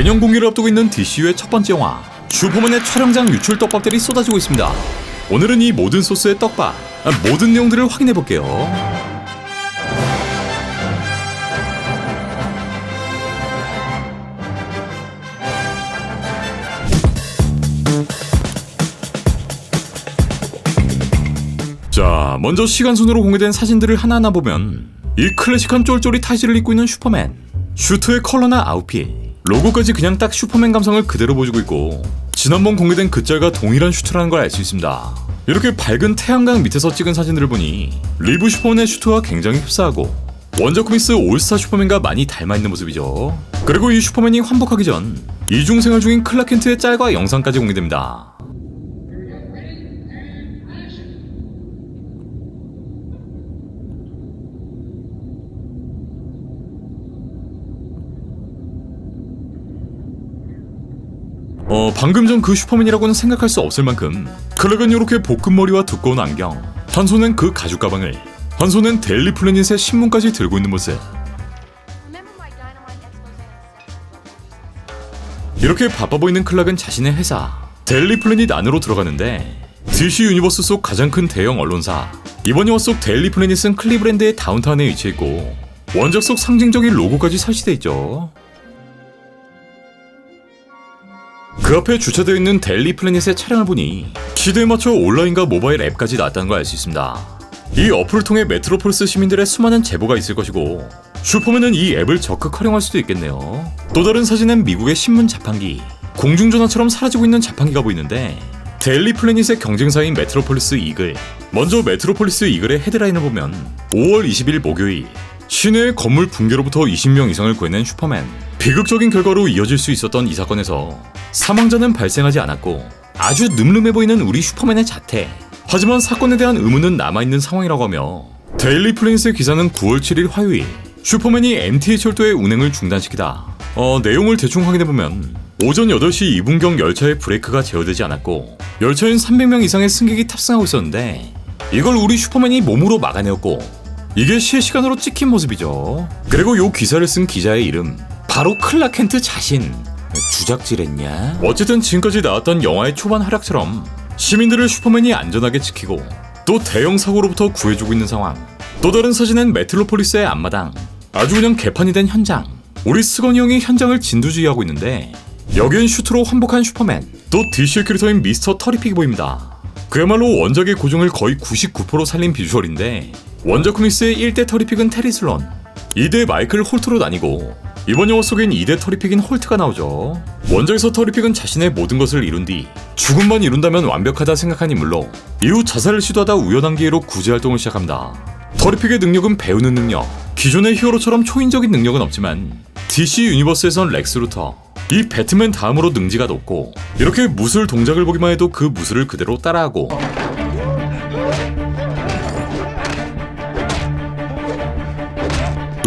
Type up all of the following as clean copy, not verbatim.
내년 공개를 앞두고 있는 DCU의 첫 번째 영화 슈퍼맨의 촬영장 유출 떡밥들이 쏟아지고 있습니다. 오늘은 이 모든 소스의 떡밥, 모든 내용들을 확인해볼게요. 자, 먼저 시간순으로 공개된 사진들을 하나하나 보면 이 클래식한 쫄쫄이 타이즈를 입고 있는 슈퍼맨, 슈트의 컬러나 아웃핏, 로고까지 그냥 딱 슈퍼맨 감성을 그대로 보여주고 있고 지난번 공개된 그 짤과 동일한 슈트라는 걸 알 수 있습니다. 이렇게 밝은 태양광 밑에서 찍은 사진들을 보니 리브 슈퍼맨의 슈트와 굉장히 흡사하고 원작 코믹스 올스타 슈퍼맨과 많이 닮아있는 모습이죠. 그리고 이 슈퍼맨이 환복하기 전 이중 생활 중인 클라 켄트의 짤과 영상까지 공개됩니다. 방금 전 그 슈퍼맨이라고는 생각할 수 없을 만큼 클락은 이렇게 볶음머리와 두꺼운 안경, 한 손엔 그 가죽 가방을, 한 손엔 데일리 플래닛의 신문까지 들고 있는 모습. 이렇게 바빠 보이는 클락은 자신의 회사 데일리 플래닛 안으로 들어가는데 DC 유니버스 속 가장 큰 대형 언론사, 이번 영화 속 데일리 플래닛은 클리브랜드의 다운타운에 위치해있고 원작 속 상징적인 로고까지 설치되어 있죠. 그 앞에 주차되어 있는 데일리 플래닛의 차량을 보니 시대에 맞춰 온라인과 모바일 앱까지 나왔다는 걸 알 수 있습니다. 이 어플을 통해 메트로폴리스 시민들의 수많은 제보가 있을 것이고 슈퍼맨은 이 앱을 적극 활용할 수도 있겠네요. 또 다른 사진엔 미국의 신문 자판기, 공중전화처럼 사라지고 있는 자판기가 보이는데 데일리 플래닛의 경쟁사인 메트로폴리스 이글. 먼저 메트로폴리스 이글의 헤드라인을 보면 5월 20일 목요일 시내의 건물 붕괴로부터 20명 이상을 구해낸 슈퍼맨. 비극적인 결과로 이어질 수 있었던 이 사건에서 사망자는 발생하지 않았고 아주 늠름해 보이는 우리 슈퍼맨의 자태. 하지만 사건에 대한 의문은 남아있는 상황이라고 하며 데일리 플래닛의 기사는 9월 7일 화요일 슈퍼맨이 MTA 철도의 운행을 중단시키다. 내용을 대충 확인해보면 오전 8시 2분경 열차의 브레이크가 제어되지 않았고 열차엔 300명 이상의 승객이 탑승하고 있었는데 이걸 우리 슈퍼맨이 몸으로 막아내었고 이게 실시간으로 찍힌 모습이죠. 그리고 요 기사를 쓴 기자의 이름 바로 클라 켄트 자신. 주작질했냐? 어쨌든 지금까지 나왔던 영화의 초반 활약처럼 시민들을 슈퍼맨이 안전하게 지키고 또 대형 사고로부터 구해주고 있는 상황. 또 다른 사진은 메트로폴리스의 앞마당, 아주 그냥 개판이 된 현장. 우리 스건이 형이 현장을 진두지휘하고 있는데 여기엔 슈트로 환복한 슈퍼맨, 또 DC의 캐릭터인 미스터 터리픽이 보입니다. 그야말로 원작의 고증을 거의 99% 살린 비주얼인데 원작 코믹스의 1대 터리픽은 테리 슬론, 2대 마이클 홀트로 나뉘고 이번 영화 속엔 2대 터리픽인 홀트가 나오죠. 원작에서 터리픽은 자신의 모든 것을 이룬 뒤 죽음만 이룬다면 완벽하다 생각한 인물로 이후 자살을 시도하다 우연한 기회로 구제 활동을 시작합니다. 터리픽의 능력은 배우는 능력, 기존의 히어로처럼 초인적인 능력은 없지만 DC 유니버스에선 렉스 루터, 이 배트맨 다음으로 능지가 높고 이렇게 무술 동작을 보기만 해도 그 무술을 그대로 따라하고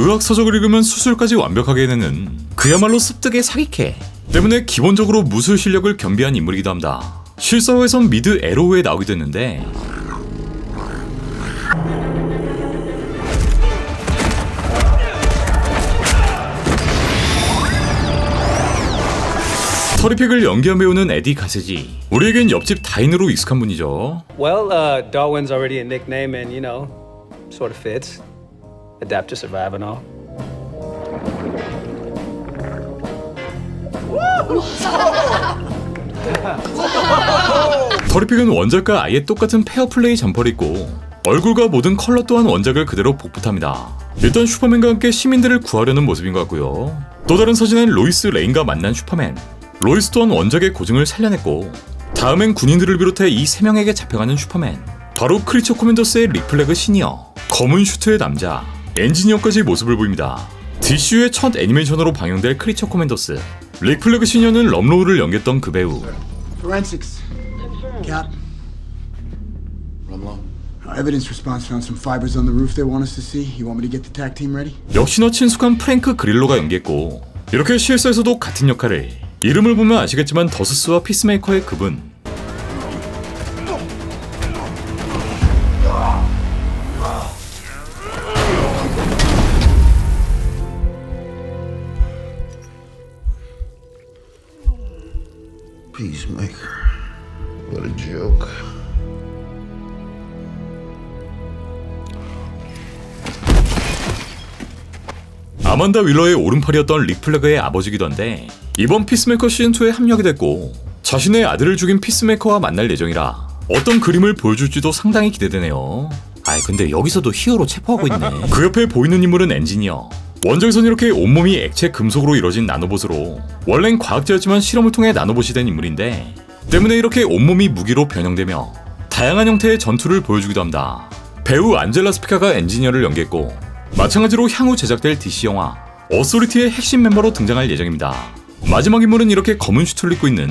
의학서적을 읽으면 수술까지 완벽하게 해내는 그야말로 습득의 사기캐 때문에 기본적으로 무술 실력을 겸비한 인물이기도 합니다. 실사화에선 미드 에로우에 나오기도 했는데 터리픽을 연기한 배우는 에디 가세지. 우리에겐 옆집 다인으로 익숙한 분이죠. Well, Darwin's already a nickname and, you know, sort of fits. Adapt to survive and all. 터리픽은 원작과 아예 똑같은 페어플레이 점퍼를 입고 얼굴과 모든 컬러 또한 원작을 그대로 복붙합니다. 일단 슈퍼맨과 함께 시민들을 구하려는 모습인 것 같고요. 또 다른 사진엔 로이스 레인과 만난 슈퍼맨. 로이스 또한 원작의 고증을 살려냈고 다음엔 군인들을 비롯해 이 3명에게 잡혀가는 슈퍼맨. 바로 크리처 코맨더스의 릭 플래그 시니어, 검은 슈트의 남자, 엔지니어까지 모습을 보입니다. DCU의 첫 애니메이션으로 방영될 크리처 코맨더스. 릭 플래그 시니어는 럼로우를 연기했던 그 배우. Forensics. Cap. Rumlow? Evidence response found some fibers on the roof they want us to see. You want me to get the tag team ready? 역시나 친숙한 프랭크 그릴로가 연기했고 이렇게 실사에서도 같은 역할을, 이름을 보면 아시겠지만 더스스와 피스메이커의 그분. Peacemaker. What a joke. 아만다 윌러의 오른팔이었던 릭 플래그의 아버지기던데 이번 피스메이커 시즌2에 합류하게 됐고 자신의 아들을 죽인 피스메이커와 만날 예정이라 어떤 그림을 보여줄지도 상당히 기대되네요. 아이 근데 여기서도 히어로 체포하고 있네. 그 옆에 보이는 인물은 엔지니어. 원작에선 이렇게 온몸이 액체 금속으로 이뤄진 나노봇으로 원래는 과학자였지만 실험을 통해 나노봇이 된 인물인데 때문에 이렇게 온몸이 무기로 변형되며 다양한 형태의 전투를 보여주기도 합니다. 배우 안젤라 스피카가 엔지니어를 연기했고 마찬가지로 향후 제작될 DC 영화 어소리티의 핵심 멤버로 등장할 예정입니다. 마지막 인물은 이렇게 검은 슈트를 입고 있는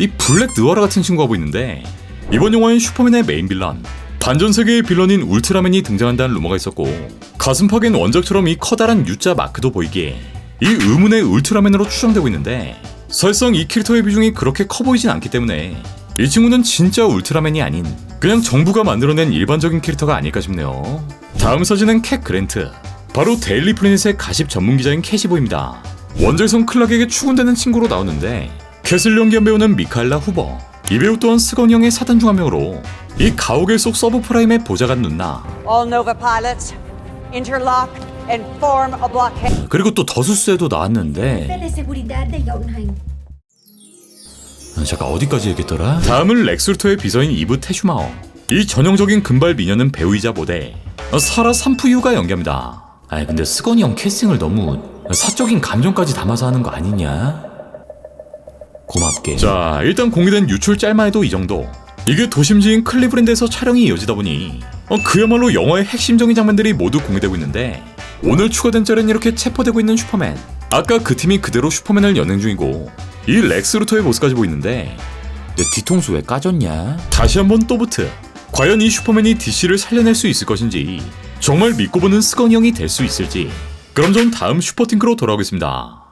이 블랙 느와르 같은 친구가 보이는데 이번 영화엔 슈퍼맨의 메인 빌런 반전 세계의 빌런인 울트라맨이 등장한다는 루머가 있었고 가슴팍엔 원작처럼 이 커다란 U자 마크도 보이기에 이 의문의 울트라맨으로 추정되고 있는데 사실상 이 캐릭터의 비중이 그렇게 커 보이진 않기 때문에 이 친구는 진짜 울트라맨이 아닌 그냥 정부가 만들어낸 일반적인 캐릭터가 아닐까 싶네요. 다음 사진은 캣 그랜트. 바로 데일리 플래닛의 가십 전문 기자인 캣이 보입니다. 원작에선 클락에게 추근되는 친구로 나오는데 캣을 연기한 배우는 미카엘라 후버. 이 배우 또한 스건이 형의 사단 중 한 명으로 이 가오갤 속 서브 프라임의 보좌관 누나. All Nova pilots, interlock and form a blockade. 그리고 또 더수스에도 나왔는데 Teleseguridad de Yonheim. 잠깐 어디까지 얘기했더라? 다음은 렉스루터의 비서인 이브 테슈마어. 이 전형적인 금발 미녀는 배우이자 모델 사라 삼프유가 연기합니다. 아니 근데 스건이 형 캐스팅을 너무 사적인 감정까지 담아서 하는 거 아니냐? 고맙게. 자 일단 공개된 유출 짤만 해도 이 정도. 이게 도심지인 클리브랜드에서 촬영이 이어지다 보니 그야말로 영화의 핵심적인 장면들이 모두 공개되고 있는데 오늘 추가된 짤은 이렇게 체포되고 있는 슈퍼맨. 아까 그 팀이 그대로 슈퍼맨을 연행 중이고 이 렉스 루터의 모습까지 보이는데 내 뒤통수 왜 까졌냐? 다시 한번 또 부트. 과연 이 슈퍼맨이 DC를 살려낼 수 있을 것인지 정말 믿고 보는 스건이 형이 될 수 있을지 그럼 전 다음 슈퍼팅크로 돌아오겠습니다.